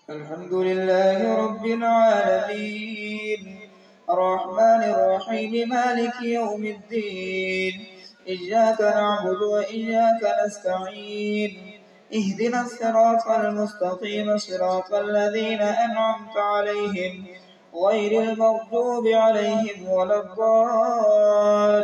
الحمد لله رب العالمين الرحمن الرحيم مالك يوم الدين إياك نعبد وإياك نستعين اهدنا الصراط المستقيم صراط الذين أنعمت عليهم غير المغضوب عليهم ولا الضالين.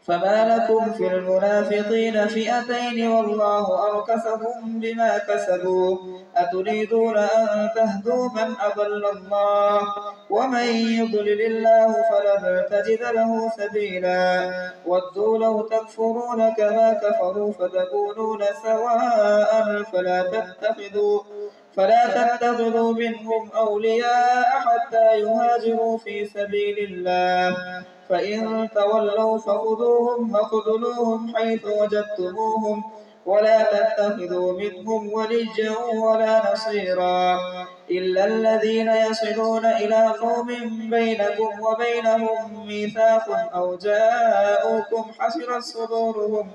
فما لكم في المنافقين فئتين والله أركسهم بما كسبوا أتريدون أن تهدوا من أضل الله ومن يضلل الله فلن تجد له سبيلا ودوا لو تكفرون كما كفروا فتكونون سواء فلا تتخذوا منهم أولياء حتى يهاجروا في سبيل الله فإن تولوا فخذوهم وخذلوهم حيث وجدتموهم ولا تتخذوا منهم وليا ولا نصيرا إلا الذين يصلون إلى قوم بينكم وبينهم ميثاق أو جاءوكم حصرت صدورهم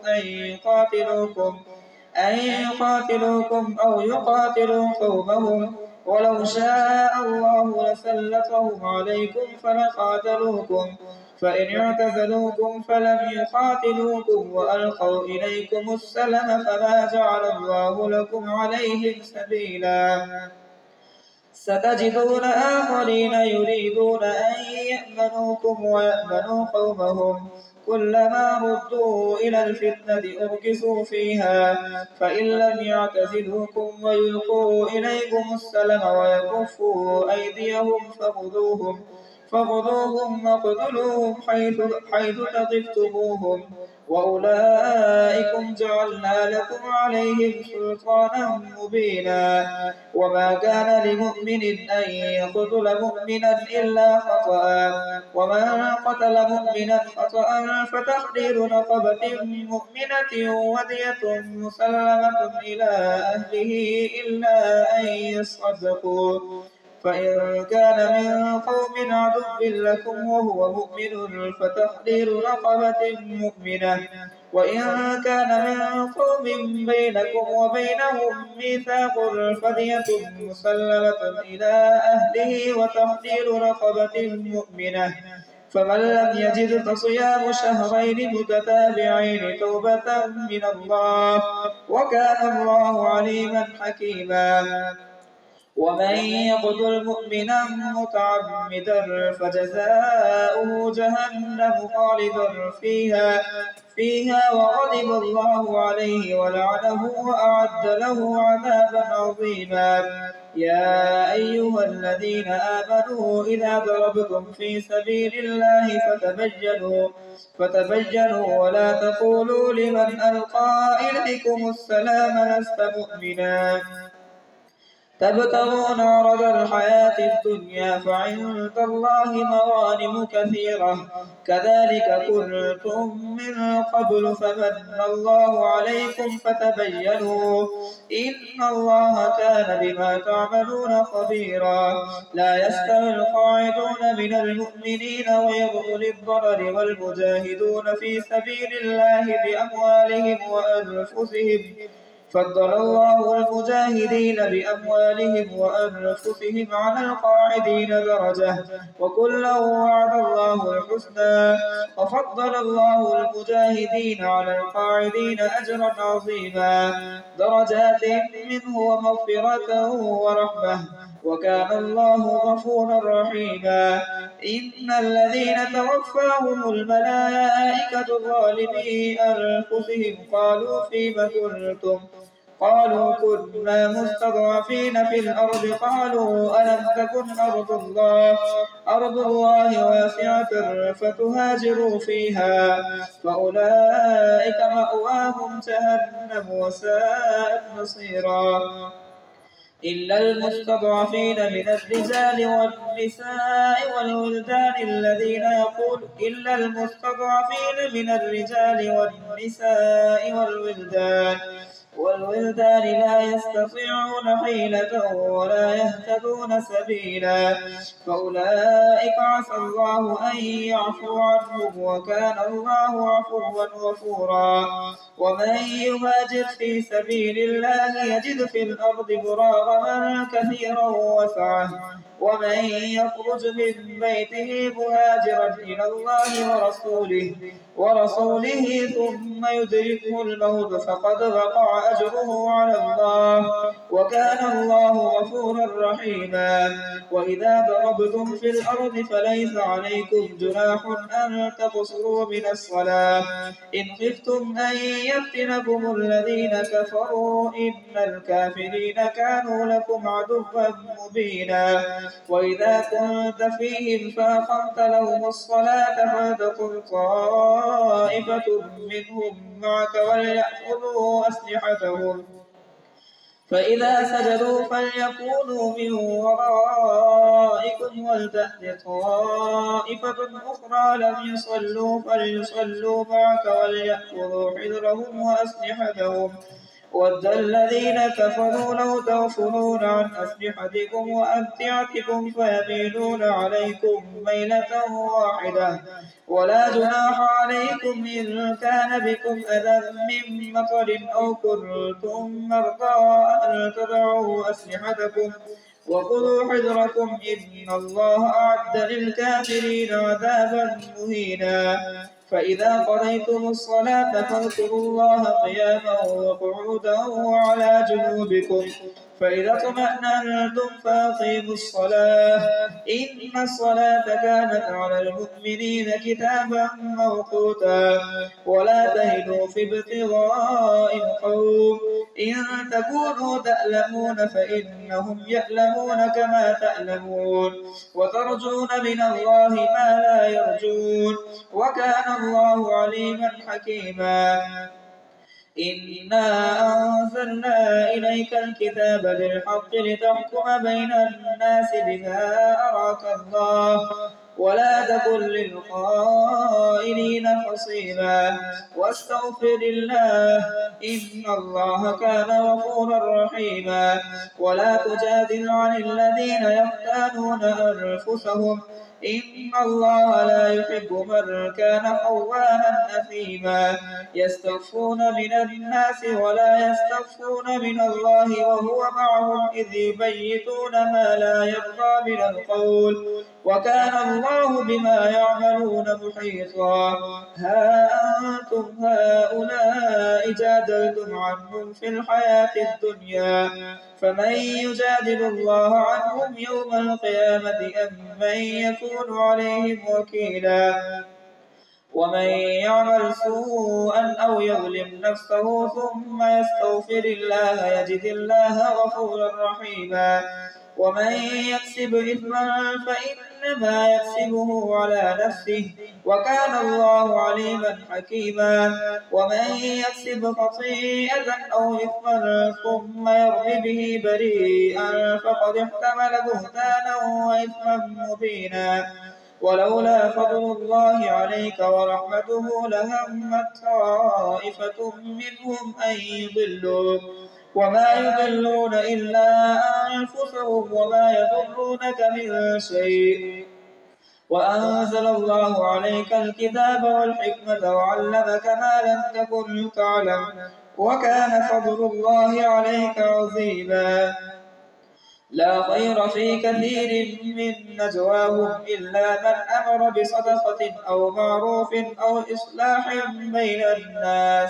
أن يقاتلوكم أو يقاتلوا قومهم ولو شاء الله لسلطهم عليكم فلقاتلوكم فإن اعتزلوكم فلم يقاتلوكم وألقوا إليكم السلم فما جعل الله لكم عليهم سبيلا ستجدون آخرين يريدون أن يأمنوكم ويأمنوا قومهم كلما ردوا إلى الفتنة أركسوا فيها فإن لم يعتزلوكم ويلقوا إليكم السلم ويكفوا أيديهم فخذوهم واقتلوهم حيث ثقفتموهم وأولئكم جعلنا لكم عليهم سلطانا مبينا وما كان لمؤمن أن يقتل مؤمنا إلا خطأ ومن قتل مؤمنا خطأ فتحرير رقبة مؤمنة ودية مسلمة إلى أهله إلا أن يصدقوا فإن كان من قوم عدو لكم وهو مؤمن فتحرير رقبة مؤمنة وإن كان من قوم بينكم وبينهم ميثاق فدية مسلمة إلى أهله وتحرير رقبة مؤمنة فمن لم يجد فصيام شهرين متتابعين توبة من الله وكان الله عليما حكيما ومن يقتل مؤمنا متعمدا فجزاؤه جهنم خالدا فيها وغضب الله عليه ولعنه وأعد له عذابا عظيما يا أيها الذين آمنوا إذا ضربتم في سبيل الله فتبينوا ولا تقولوا لمن ألقى إليكم السلام لست مؤمنا تبتغون عرض الحياة الدنيا فعند الله مغانم كثيرة كذلك كنتم من قبل فمن الله عليكم فتبينوا إن الله كان بما تعملون خبيرا لا يستوي القاعدون من المؤمنين ويبذل الضرر والمجاهدون في سبيل الله بأموالهم وأنفسهم فضل الله المجاهدين بأموالهم وأنفسهم على القاعدين درجة وكلا وعد الله الحسنى وفضل الله المجاهدين على القاعدين أجرا عظيما درجات منه ومغفرة ورحمة وكان الله غفورا رحيما إن الذين توفاهم الملائكة ظالمي أنفسهم قالوا فيم كنتم قالوا كنا مستضعفين في الأرض قالوا ألم تكن أرض الله واسعة فتهاجروا فيها فأولئك مأواهم جهنم وساءت مصيرا إلا المستضعفين من الرجال والنساء والولدان والولدان لا يستطيعون حيلة ولا يهتدون سبيلا فأولئك عسى الله أن يعفو عنهم وكان الله عفوا غفورا ومن يهاجر في سبيل الله يجد في الأرض مراغما كثيرا وسعة ومن يخرج من بيته مهاجرا إلى الله ورسوله ثم يدركه الموت فقد وقع أجره على الله وكان الله غفورا رحيما وإذا ضربتم في الأرض فليس عليكم جناح أن تقصروا من الصلاة إن خفتم أن يفتنكم الذين كفروا إن الكافرين كانوا لكم عدوا مبينا وإذا كنت فيهم فأقمت لهم الصلاة فلتقم طائفة منهم معك وليأخذوا أسلحتهم فإذا سجدوا فليكونوا من ورائكم ولتأت طائفة أخرى لم يصلوا فليصلوا معك وليأخذوا حذرهم وأسلحتهم ود الذين كفروا لو تغفلون عن أسلحتكم وأمتعتكم فيميلون عليكم ميلة واحدة ولا جناح عليكم إن كان بكم أذى من مطر أو كنتم مرضى أن تضعوا أسلحتكم وخذوا حذركم إن الله أعد للكافرين عذابا مهينا فإذا قضيتم الصلاة فاذكروا الله قياما وقعودا وعلى جنوبكم فإذا اطمأننتم فأقيموا الصلاة إن الصلاة كانت على المؤمنين كتابا موقوتا ولا تهنوا في ابتغاء القوم إن تكونوا تألمون فإنهم يألمون كما تألمون وترجون من الله ما لا يرجون وكان الله عليما حكيما إنا أنزلنا إليك الكتاب بالحق لتحكم بين الناس بما أراك الله ولا تكن للخائنين خصيما واستغفر الله إن الله كان غفورا رحيما ولا تجادل عن الذين يختانون أنفسهم إن الله لا يحب من كان خوانا أثيما يستخفون من الناس ولا يستخفون من الله وهو معهم إذ يبيتون ما لا يرضى من القول وكان الله بما يعملون محيطا ها أنتم هؤلاء جادلتم عنهم في الحياة الدنيا فمن يجادل الله عنهم يوم القيامة أم من يكون عليهم وكيلا ومن يعمل سوءا أو يظلم نفسه ثم يستغفر الله يجد الله غفورا رحيما ومن يكسب إثما فإنما يكسبه على نفسه وكان الله عليما حكيما ومن يكسب خطيئة أو إثما ثم يرم به بريئا فقد احتمل بهتانا وإثما مبينا ولولا فضل الله عليك ورحمته لهمت طائفة منهم أن يضلوك وما يضلون إلا أنفسهم وما يضرونك من شيء وأنزل الله عليك الكتاب والحكمة وعلمك ما لم تكن تعلم وكان فضل الله عليك عظيما لا خير في كثير من نجواهم إلا من أمر بصدقة أو معروف أو إصلاح بين الناس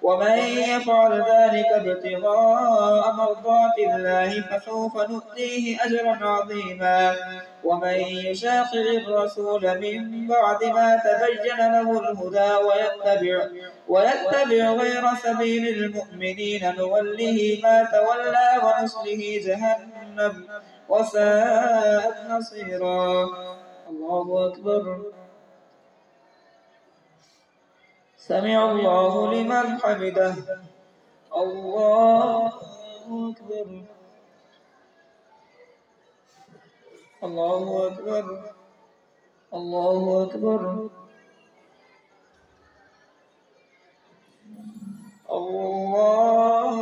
ومن يفعل ذلك ابتغاء مرضات الله فسوف نؤتيه أجرا عظيما ومن يشاقق الرسول من بعد ما تبين له الهدى ويتبع غير سبيل المؤمنين نوله ما تولى ونصله جهنم وساءت مصيرا الله أكبر سمع الله لمن حمده الله أكبر الله أكبر الله أكبر الله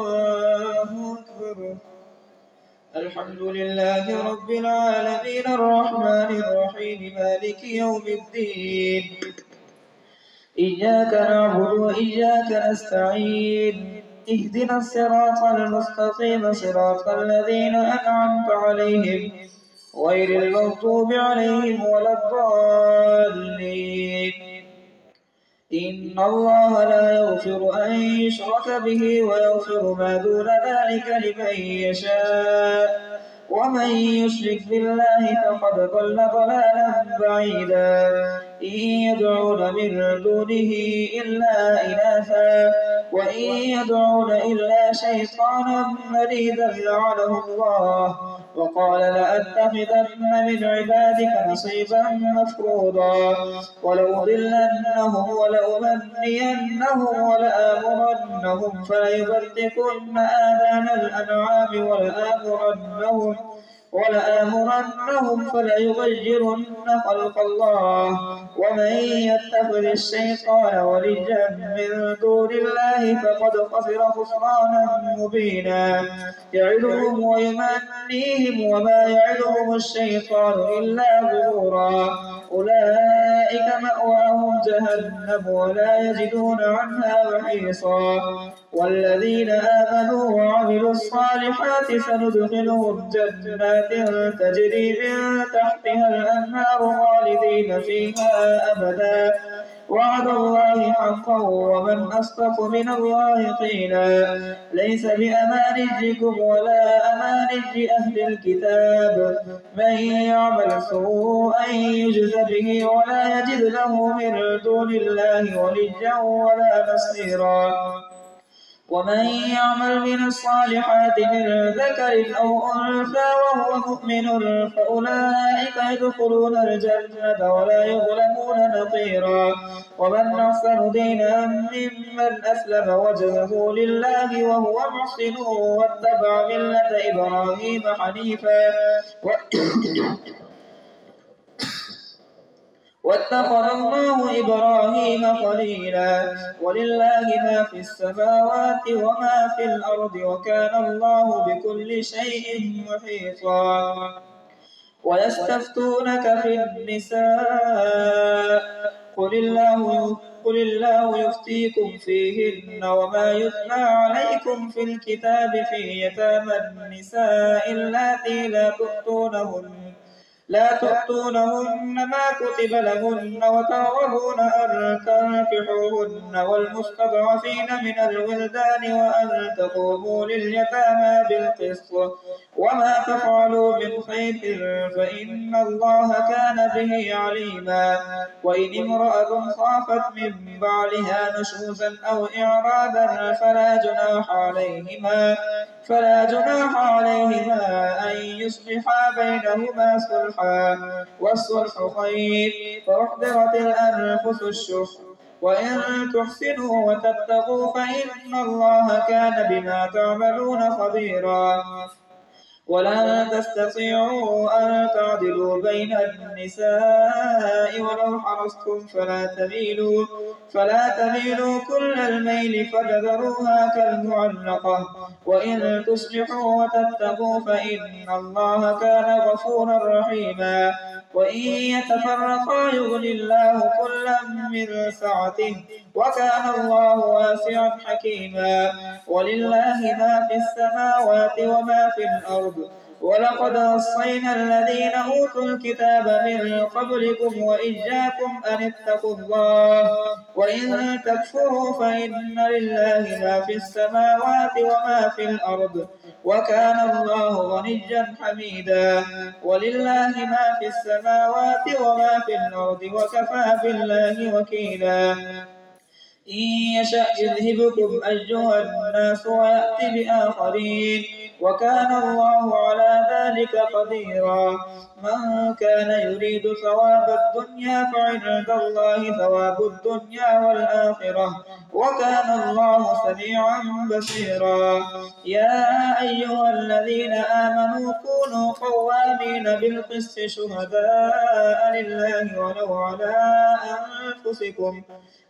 الحمد لله رب العالمين الرحمن الرحيم مالك يوم الدين إياك نعبد وإياك نستعين اهدنا الصراط المستقيم صراط الذين أنعمت عليهم غير المغضوب عليهم ولا الضالين إن الله لا يغفر أن يشرك به ويغفر ما دون ذلك لمن يشاء ومن يشرك بالله فقد ضل ضلالا بعيدا إن يدعون من دونه إلا إناثا وإن يدعون إلا شيطانا مريدا لعنه الله وقال لأتخذن من عبادك نصيبا مفروضا ولأضلنهم ولأمنينهم ولآمرنهم فليبتكن آذان الأنعام ولآمرنهم فليغيرن خلق الله ومن يتخذ الشيطان وليا من دون الله فقد خسر خسرانا مبينا يعدهم ويمنيهم وما يعدهم الشيطان إلا غرورا أولئك مأواهم جهنم ولا يجدون عنها محيصا والذين آمنوا وعملوا الصالحات سندخلهم جنات تجري من تحتها الأنهار خالدين فيها أبدا وعد الله حقا ومن أصدق من الله قيلا ليس بأمانيكم ولا أماني أهل الكتاب من يعمل سوءا يجز به ولا يجد له من دون الله وليا ولا نصيرا ومن يعمل من الصالحات من ذكر أو أنثى وهو مؤمن فأولئك يدخلون الجنة ولا يظلمون نقيرا ومن أحسن دينا ممن أسلم وجهه لله وهو محسن واتبع ملة إبراهيم حنيفا واتخذ الله إبراهيم خليلا ولله ما في السماوات وما في الأرض وكان الله بكل شيء محيطا ويستفتونك في النساء قل الله يفتيكم فيهن وما يتلى عليكم في الكتاب في يتامى النساء اللاتي لا تؤتونهن ما كتب لهن وترغبون أن تنكحوهن والمستضعفين من الولدان وأن تقوموا لليتامى بالقسط وما تفعلوا من خير فإن الله كان به عليما وإن امرأة خافت من بعلها نشوزا أو إعراضا فلا جناح عليهما أن يصلحا بينهما صلحا والصلح خير فأحضرت الأنفس الشح وإن تحسنوا وتتقوا فإن الله كان بما تعملون خبيرا ولن تستطيعوا أن تعدلوا بين النساء ولو حرصتم فلا تميلوا كل الميل فتذروها كالمعلقة وإن تصلحوا وتتقوا فإن الله كان غفورا رحيما وإن يتفرقا يغني الله كلا من سعته وكان الله واسعا حكيما ولله ما في السماوات وما في الأرض ولقد وصينا الذين أوتوا الكتاب من قبلكم وإياكم أن اتقوا الله وإن تكفروا فإن لله ما في السماوات وما في الأرض وكان الله غنيا حميدا ولله ما في السماوات وما في الأرض وكفى بالله وكيلا إن يشأ يذهبكم أيها الناس ويأتي بآخرين وكان الله على ذلك قديرا من كان يريد ثواب الدنيا فعند الله ثواب الدنيا والآخرة وكان الله سميعا بصيرا يا أيها الذين آمنوا كونوا قوامين بالقسط شهداء لله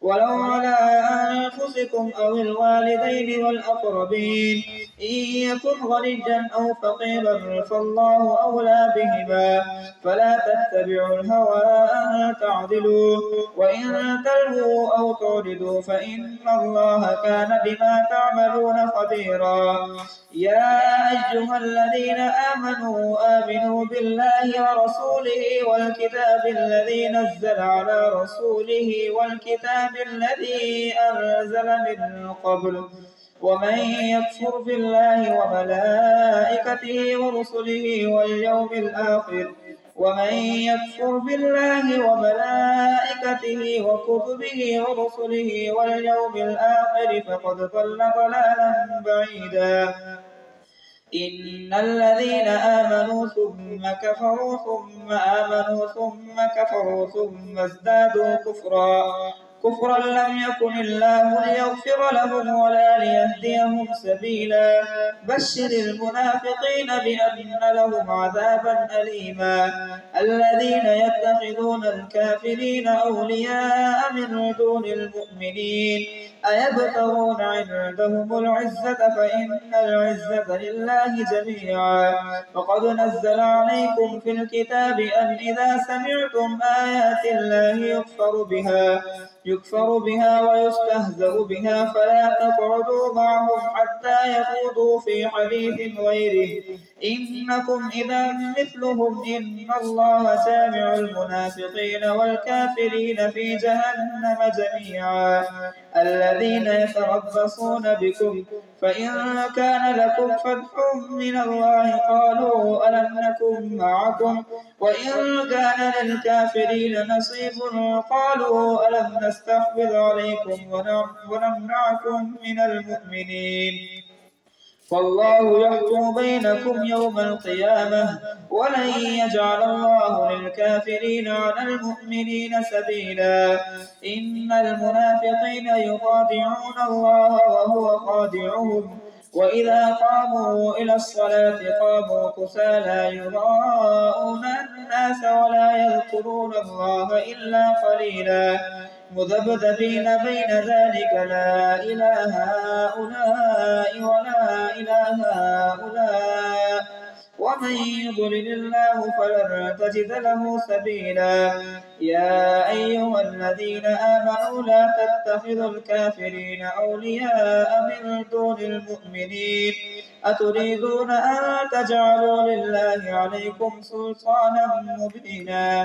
ولو على أنفسكم أو الوالدين والأقربين إن يكن غنيا أو فقيرا فالله أولى بهما، فلا تتبعوا الهوى أن تعدلوا، وإن تلووا أو تعرضوا فإن الله كان بما تعملون خبيرا. يا أيها الذين آمنوا بالله ورسوله والكتاب الذي نزل على رسوله والكتاب الذي أنزل من قبل، ومن يكفر بالله وملائكته ورسله واليوم الآخر وكتبه ورسله واليوم الآخر فقد ضل ضلالا بعيدا. إن الذين آمنوا ثم كفروا ثم آمنوا ثم كفروا ثم ازدادوا كفرا لم يكن الله ليغفر لهم ولا ليهديهم سبيلا. بشر المنافقين بأن لهم عذابا أليما. الذين يتخذون الكافرين أولياء من دون المؤمنين أيبتغون عندهم العزة فإن العزة لله جميعا. وقد نزل عليكم في الكتاب أن إذا سمعتم آيات الله يكفر بها ويستهزأ بها فلا تقعدوا معهم حتى يخوضوا في حديث غيره إنكم إذا مثلهم. إن الله جامع المنافقين والكافرين في جهنم جميعا. الذين يتربصون بكم فإن كان لكم فتح من الله قالوا ألم نكن معكم وإن كان للكافرين نصيب قالوا ألم نستحوذ عليكم ونمنعكم من المؤمنين. فالله يحكم بينكم يوم القيامة ولن يجعل الله للكافرين على المؤمنين سبيلا. إن المنافقين يخادعون الله وهو خادعهم وإذا قاموا إلى الصلاة قاموا كسالى يراءون الناس ولا يذكرون الله إلا قليلا. مذبذبين بين ذلك لا إله هؤلاء ولا إله هؤلاء ومن يضلل الله فلن تجد له سبيلا. يا أيها الذين آمنوا لا تتخذوا الكافرين أولياء من دون المؤمنين أتريدون أن تجعلوا لله عليكم سلطانا مبينا.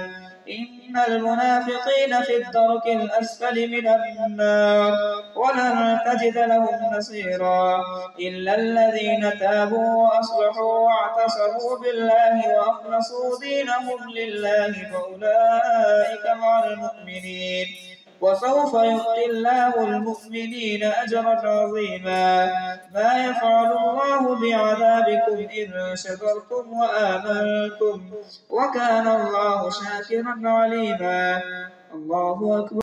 إن المنافقين في الدرك الأسفل من النار ولن تجد لهم نصيرا. إلا الذين تابوا وأصلحوا واعتصموا بالله وأخلصوا دينهم لله فأولئك مع المؤمنين وسوف يؤتي الله المؤمنين أجرا عظيما. ما يفعل الله بعذابكم إن شكرتم وآمنتم وكان الله شاكرا عليما. الله أكبر.